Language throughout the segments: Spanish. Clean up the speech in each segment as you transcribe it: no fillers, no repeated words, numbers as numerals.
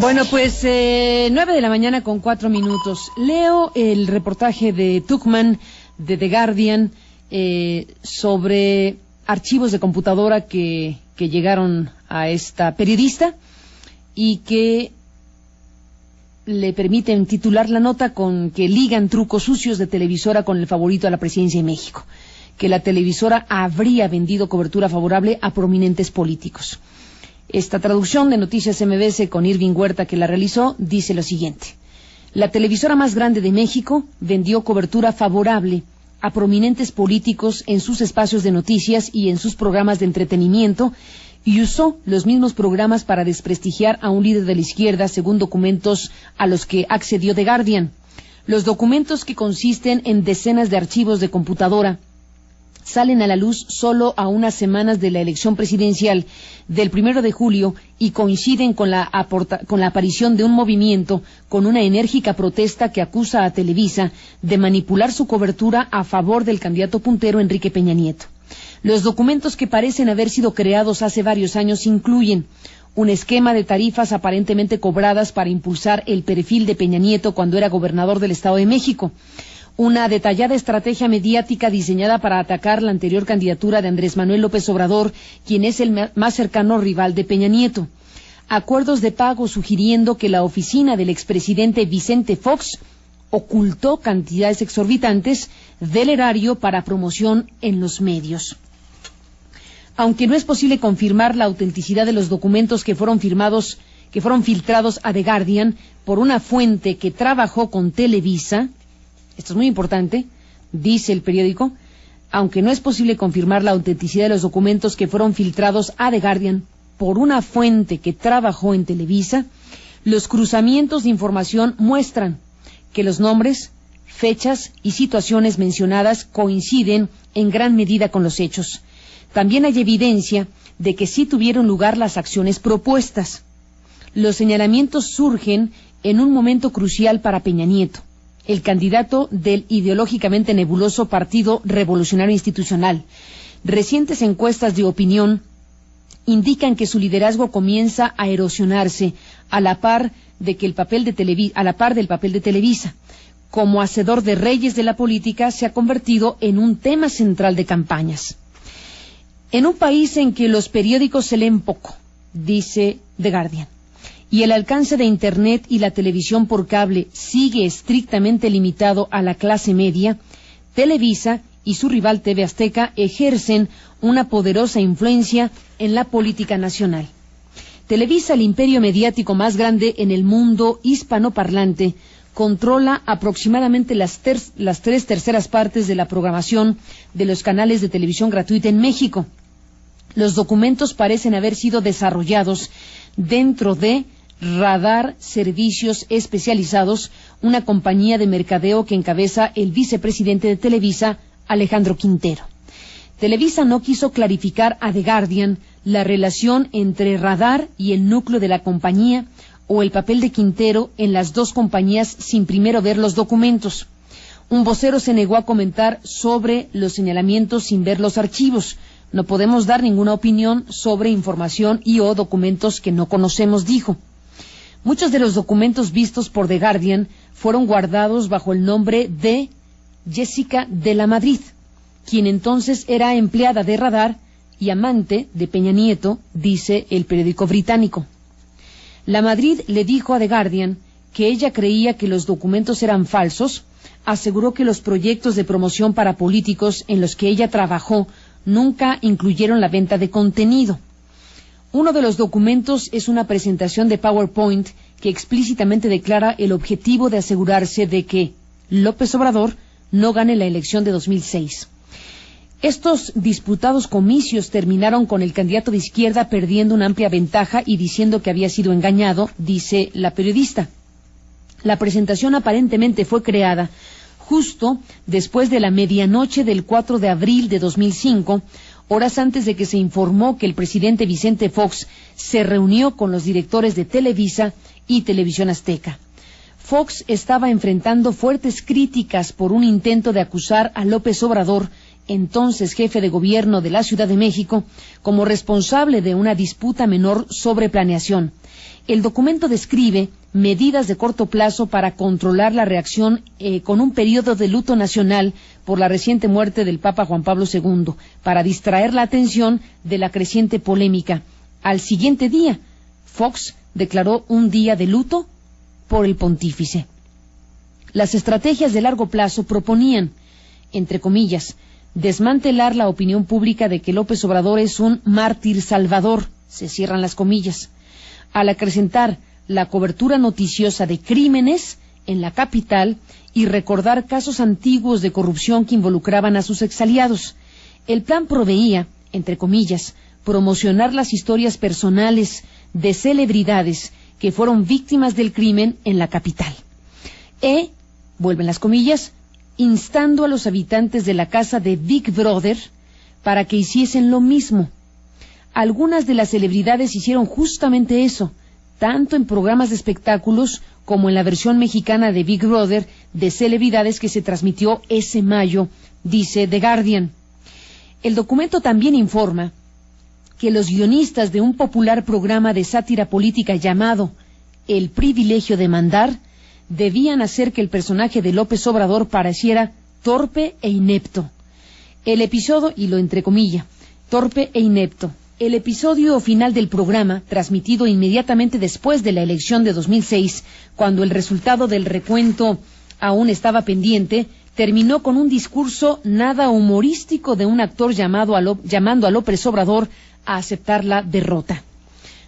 Bueno, pues 9 de la mañana con 4 minutos. Leo el reportaje de Tuchman de The Guardian sobre archivos de computadora que llegaron a esta periodista y que le permiten titular la nota con que ligan trucos sucios de televisora con el favorito a la presidencia de México, que la televisora habría vendido cobertura favorable a prominentes políticos. Esta traducción de Noticias MBS con Irving Huerta, que la realizó, dice lo siguiente: la televisora más grande de México vendió cobertura favorable a prominentes políticos en sus espacios de noticias y en sus programas de entretenimiento, y usó los mismos programas para desprestigiar a un líder de la izquierda, según documentos a los que accedió The Guardian. Los documentos, que consisten en decenas de archivos de computadora, salen a la luz solo a unas semanas de la elección presidencial del 1 de julio y coinciden con la aparición de un movimiento con una enérgica protesta que acusa a Televisa de manipular su cobertura a favor del candidato puntero Enrique Peña Nieto. Los documentos, que parecen haber sido creados hace varios años, incluyen un esquema de tarifas aparentemente cobradas para impulsar el perfil de Peña Nieto cuando era gobernador del Estado de México, una detallada estrategia mediática diseñada para atacar la anterior candidatura de Andrés Manuel López Obrador, quien es el más cercano rival de Peña Nieto, acuerdos de pago sugiriendo que la oficina del expresidente Vicente Fox ocultó cantidades exorbitantes del erario para promoción en los medios. Aunque no es posible confirmar la autenticidad de los documentos que fueron filtrados a The Guardian por una fuente que trabajó con Televisa, esto es muy importante, dice el periódico, aunque no es posible confirmar la autenticidad de los documentos que fueron filtrados a The Guardian por una fuente que trabajó en Televisa, los cruzamientos de información muestran que los nombres, fechas y situaciones mencionadas coinciden en gran medida con los hechos. También hay evidencia de que sí tuvieron lugar las acciones propuestas. Los señalamientos surgen en un momento crucial para Peña Nieto, el candidato del ideológicamente nebuloso Partido Revolucionario Institucional. Recientes encuestas de opinión indican que su liderazgo comienza a erosionarse a la par del papel de Televisa. Como hacedor de reyes de la política, se ha convertido en un tema central de campañas. En un país en que los periódicos se leen poco, dice The Guardian, y el alcance de Internet y la televisión por cable sigue estrictamente limitado a la clase media, Televisa y su rival TV Azteca ejercen una poderosa influencia en la política nacional. Televisa, el imperio mediático más grande en el mundo hispanoparlante, controla aproximadamente las 3/3 de la programación de los canales de televisión gratuita en México. Los documentos parecen haber sido desarrollados dentro de Radar Servicios Especializados, una compañía de mercadeo que encabeza el vicepresidente de Televisa, Alejandro Quintero. Televisa no quiso clarificar a The Guardian la relación entre Radar y el núcleo de la compañía o el papel de Quintero en las dos compañías sin primero ver los documentos. Un vocero se negó a comentar sobre los señalamientos sin ver los archivos. No podemos dar ninguna opinión sobre información y o documentos que no conocemos, dijo. Muchos de los documentos vistos por The Guardian fueron guardados bajo el nombre de Jessica de la Madrid, quien entonces era empleada de Radar y amante de Peña Nieto, dice el periódico británico. La Madrid le dijo a The Guardian que ella creía que los documentos eran falsos, aseguró que los proyectos de promoción para políticos en los que ella trabajó nunca incluyeron la venta de contenido. Uno de los documentos es una presentación de PowerPoint que explícitamente declara el objetivo de asegurarse de que López Obrador no gane la elección de 2006. Estos disputados comicios terminaron con el candidato de izquierda perdiendo una amplia ventaja y diciendo que había sido engañado, dice la periodista. La presentación aparentemente fue creada justo después de la medianoche del 4 de abril de 2005, horas antes de que se informó que el presidente Vicente Fox se reunió con los directores de Televisa y Televisión Azteca. Fox estaba enfrentando fuertes críticas por un intento de acusar a López Obrador entonces jefe de gobierno de la Ciudad de México, como responsable de una disputa menor sobre planeación. El documento describe medidas de corto plazo para controlar la reacción con un periodo de luto nacional por la reciente muerte del Papa Juan Pablo II, para distraer la atención de la creciente polémica. Al siguiente día, Fox declaró un día de luto por el pontífice. Las estrategias de largo plazo proponían, entre comillas, desmantelar la opinión pública de que López Obrador es un mártir salvador, se cierran las comillas, al acrecentar la cobertura noticiosa de crímenes en la capital y recordar casos antiguos de corrupción que involucraban a sus exaliados. El plan proveía, entre comillas, promocionar las historias personales de celebridades que fueron víctimas del crimen en la capital. Vuelven las comillas, instando a los habitantes de la casa de Big Brother para que hiciesen lo mismo. Algunas de las celebridades hicieron justamente eso, tanto en programas de espectáculos como en la versión mexicana de Big Brother de celebridades que se transmitió ese mayo, dice The Guardian. El documento también informa que los guionistas de un popular programa de sátira política llamado El privilegio de mandar debían hacer que el personaje de López Obrador pareciera torpe e inepto. El episodio, y lo entrecomilla, torpe e inepto. El episodio final del programa, transmitido inmediatamente después de la elección de 2006, cuando el resultado del recuento aún estaba pendiente, terminó con un discurso nada humorístico de un actor llamando a López Obrador a aceptar la derrota.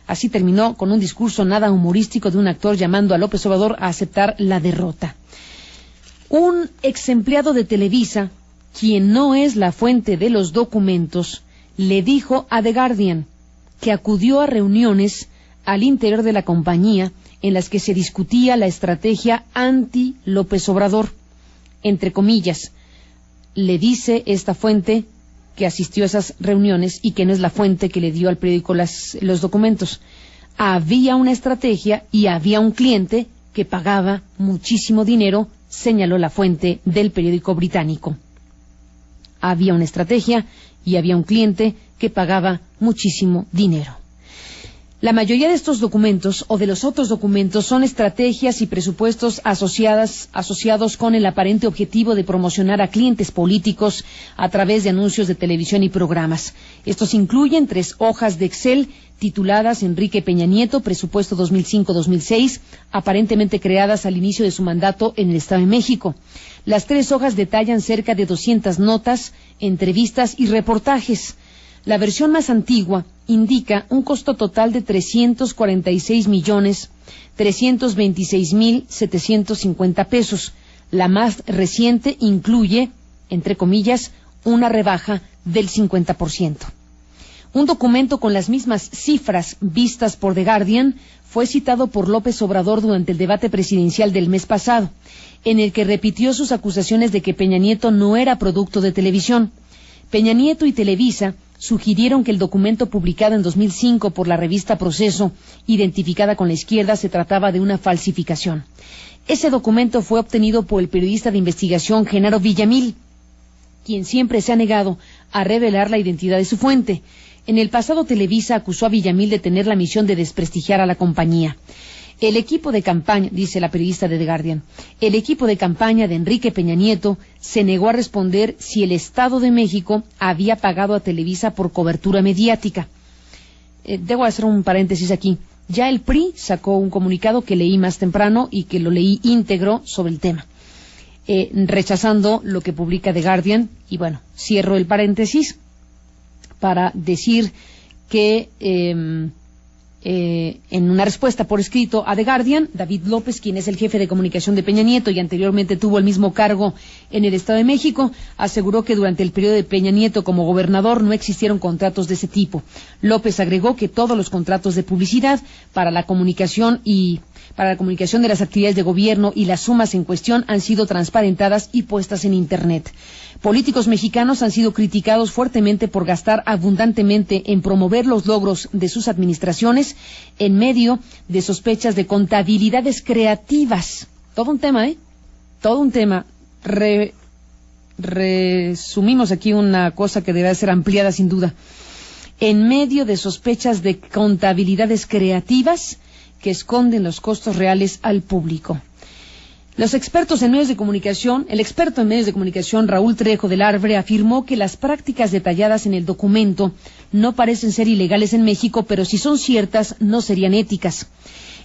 Así terminó, con un discurso nada humorístico de un actor llamando a López Obrador a aceptar la derrota. Un ex empleado de Televisa, quien no es la fuente de los documentos, le dijo a The Guardian que acudió a reuniones al interior de la compañía en las que se discutía la estrategia anti-López Obrador. Entre comillas, le dice esta fuente que asistió a esas reuniones y que no es la fuente que le dio al periódico los documentos. Había una estrategia y había un cliente que pagaba muchísimo dinero, señaló la fuente del periódico británico. Había una estrategia y había un cliente que pagaba muchísimo dinero. La mayoría de estos documentos o de los otros documentos son estrategias y presupuestos asociados con el aparente objetivo de promocionar a clientes políticos a través de anuncios de televisión y programas. Estos incluyen 3 hojas de Excel tituladas Enrique Peña Nieto, presupuesto 2005-2006, aparentemente creadas al inicio de su mandato en el Estado de México. Las 3 hojas detallan cerca de 200 notas, entrevistas y reportajes. La versión más antigua indica un costo total de 346,326,750 pesos. La más reciente incluye, entre comillas, una rebaja del 50%. Un documento con las mismas cifras vistas por The Guardian fue citado por López Obrador durante el debate presidencial del mes pasado, en el que repitió sus acusaciones de que Peña Nieto no era producto de televisión. Peña Nieto y Televisa sugirieron que el documento publicado en 2005 por la revista Proceso, identificada con la izquierda, se trataba de una falsificación. Ese documento fue obtenido por el periodista de investigación Genaro Villamil, quien siempre se ha negado a revelar la identidad de su fuente. En el pasado, Televisa acusó a Villamil de tener la misión de desprestigiar a la compañía. El equipo de campaña, dice la periodista de The Guardian, el equipo de campaña de Enrique Peña Nieto se negó a responder si el Estado de México había pagado a Televisa por cobertura mediática. Debo hacer un paréntesis aquí. Ya el PRI sacó un comunicado que leí más temprano y que lo leí íntegro sobre el tema, rechazando lo que publica The Guardian. Y bueno, cierro el paréntesis para decir que en una respuesta por escrito a The Guardian, David López, quien es el jefe de comunicación de Peña Nieto y anteriormente tuvo el mismo cargo en el Estado de México, aseguró que durante el periodo de Peña Nieto como gobernador no existieron contratos de ese tipo. López agregó que todos los contratos de publicidad para la comunicación de las actividades de gobierno y las sumas en cuestión han sido transparentadas y puestas en Internet. Políticos mexicanos han sido criticados fuertemente por gastar abundantemente en promover los logros de sus administraciones en medio de sospechas de contabilidades creativas. Todo un tema, Todo un tema. resumimos aquí una cosa que debe ser ampliada sin duda. En medio de sospechas de contabilidades creativas que esconden los costos reales al público. Los expertos en medios de comunicación, el experto en medios de comunicación Raúl Trejo del Arbre afirmó que las prácticas detalladas en el documento no parecen ser ilegales en México, pero si son ciertas, no serían éticas.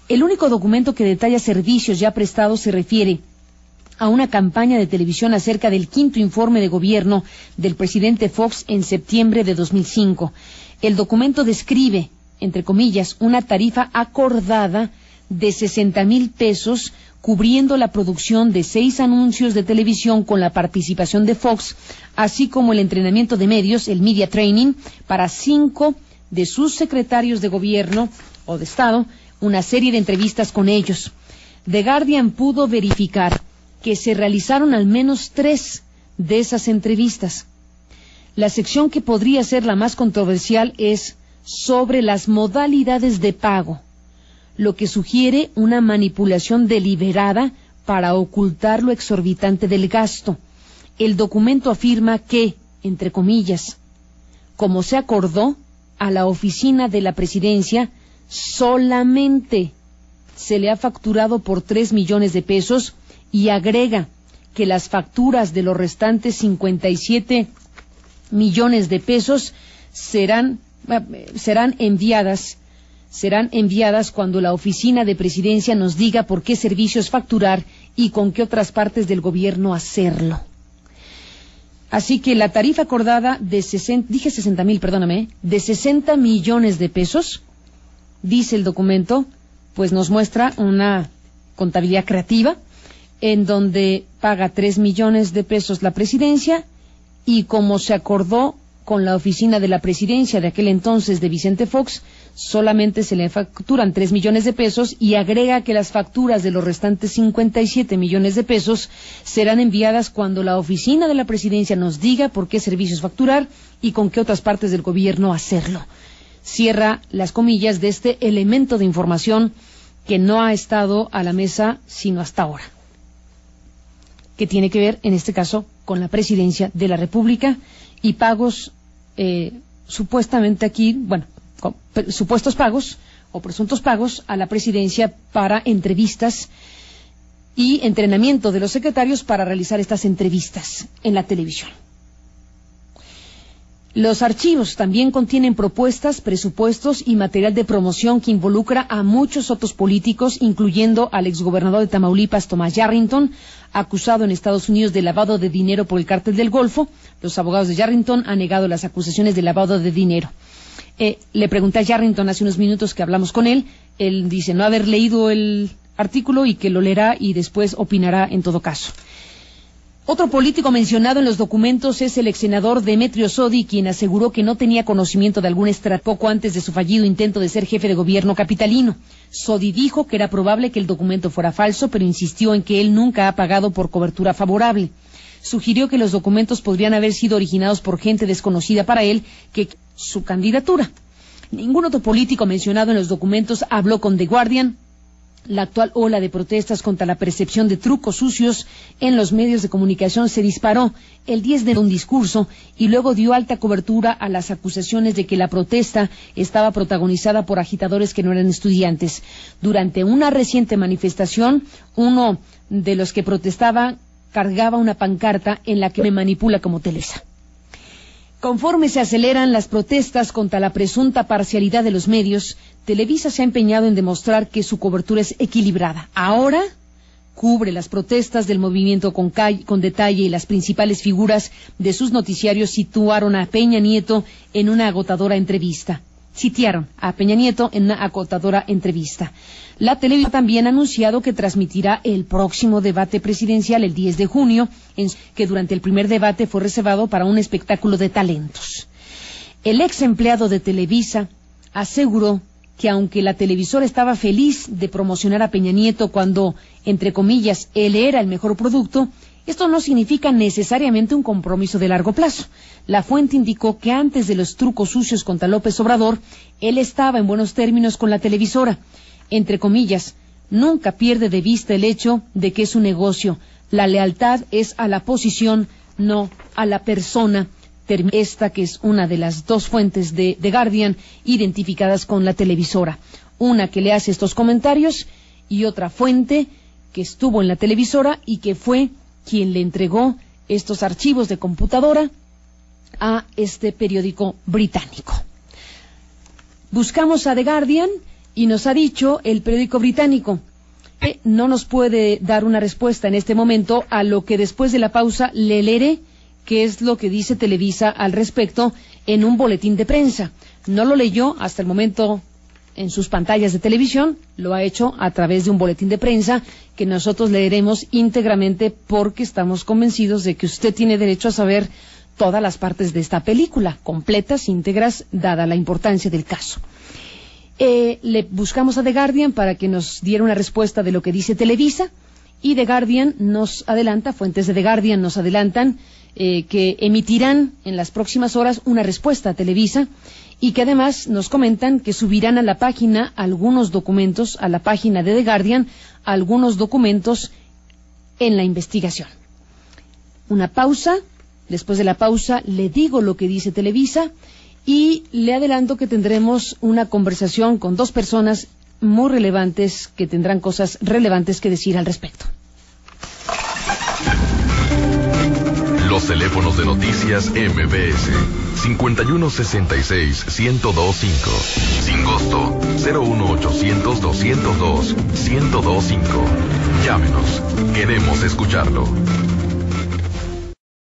El único documento que detalla servicios ya prestados se refiere a una campaña de televisión acerca del quinto informe de gobierno del presidente Fox en septiembre de 2005. El documento describe, entre comillas, una tarifa acordada de 60,000 pesos cubriendo la producción de 6 anuncios de televisión con la participación de Fox, así como el entrenamiento de medios, el media training, para 5 de sus secretarios de gobierno o de Estado, una serie de entrevistas con ellos. The Guardian pudo verificar que se realizaron al menos 3 de esas entrevistas. La sección que podría ser la más controversial es sobre las modalidades de pago, lo que sugiere una manipulación deliberada para ocultar lo exorbitante del gasto. El documento afirma que, entre comillas, como se acordó, a la oficina de la presidencia solamente se le ha facturado por 3 millones de pesos y agrega que las facturas de los restantes 57 millones de pesos serán enviadas cuando la oficina de presidencia nos diga por qué servicios facturar y con qué otras partes del gobierno hacerlo. Así que la tarifa acordada de 60 millones de pesos, dice el documento, pues nos muestra una contabilidad creativa en donde paga 3 millones de pesos la presidencia y como se acordó con la oficina de la presidencia de aquel entonces de Vicente Fox, solamente se le facturan 3 millones de pesos y agrega que las facturas de los restantes 57 millones de pesos serán enviadas cuando la oficina de la presidencia nos diga por qué servicios facturar y con qué otras partes del gobierno hacerlo. Cierra las comillas de este elemento de información que no ha estado a la mesa sino hasta ahora, que tiene que ver, en este caso, con la presidencia de la República y pagos, supuestamente aquí, supuestos pagos o presuntos pagos a la presidencia para entrevistas y entrenamiento de los secretarios para realizar estas entrevistas en la televisión. Los archivos también contienen propuestas, presupuestos y material de promoción que involucra a muchos otros políticos, incluyendo al exgobernador de Tamaulipas, Tomás Yarrington, acusado en Estados Unidos de lavado de dinero por el Cártel del Golfo. Los abogados de Yarrington han negado las acusaciones de lavado de dinero. Le pregunté a Yarrington hace unos minutos que hablamos con él. Él dice no haber leído el artículo y que lo leerá y después opinará en todo caso. Otro político mencionado en los documentos es el exsenador Demetrio Sodi, quien aseguró que no tenía conocimiento de algún estrategia poco antes de su fallido intento de ser jefe de gobierno capitalino. Sodi dijo que era probable que el documento fuera falso, pero insistió en que él nunca ha pagado por cobertura favorable. Sugirió que los documentos podrían haber sido originados por gente desconocida para él que su candidatura. Ningún otro político mencionado en los documentos habló con The Guardian. La actual ola de protestas contra la percepción de trucos sucios en los medios de comunicación se disparó el 10 de un discurso y luego dio alta cobertura a las acusaciones de que la protesta estaba protagonizada por agitadores que no eran estudiantes. Durante una reciente manifestación, uno de los que protestaba cargaba una pancarta en la que me manipula como Televisa. Conforme se aceleran las protestas contra la presunta parcialidad de los medios, Televisa se ha empeñado en demostrar que su cobertura es equilibrada. Ahora cubre las protestas del movimiento con detalle y las principales figuras de sus noticiarios situaron a Peña Nieto en una agotadora entrevista. La televisión también ha anunciado que transmitirá el próximo debate presidencial el 10 de junio, que durante el primer debate fue reservado para un espectáculo de talentos. El ex empleado de Televisa aseguró que aunque la televisora estaba feliz de promocionar a Peña Nieto cuando, entre comillas, él era el mejor producto, esto no significa necesariamente un compromiso de largo plazo. La fuente indicó que antes de los trucos sucios contra López Obrador, él estaba en buenos términos con la televisora. Entre comillas, nunca pierde de vista el hecho de que es un negocio. La lealtad es a la posición, no a la persona. Esta que es una de las dos fuentes de The Guardian identificadas con la televisora. Una que le hace estos comentarios y otra fuente que estuvo en la televisora y que fue quien le entregó estos archivos de computadora a este periódico británico. Buscamos a The Guardian y nos ha dicho el periódico británico que no nos puede dar una respuesta en este momento, a lo que después de la pausa le leeré qué es lo que dice Televisa al respecto en un boletín de prensa. No lo leyó hasta el momento en sus pantallas de televisión, lo ha hecho a través de un boletín de prensa que nosotros leeremos íntegramente porque estamos convencidos de que usted tiene derecho a saber todas las partes de esta película, completas, íntegras, dada la importancia del caso. Le buscamos a The Guardian para que nos diera una respuesta de lo que dice Televisa, y The Guardian nos adelanta, fuentes de The Guardian nos adelantan que emitirán en las próximas horas una respuesta a Televisa, y que además nos comentan que subirán a la página algunos documentos, a la página de The Guardian, algunos documentos en la investigación. Una pausa, después de la pausa le digo lo que dice Televisa y le adelanto que tendremos una conversación con dos personas muy relevantes que tendrán cosas relevantes que decir al respecto. Los teléfonos de noticias MBS 5166-1025, sin costo 01800-202-1025. Llámenos, queremos escucharlo.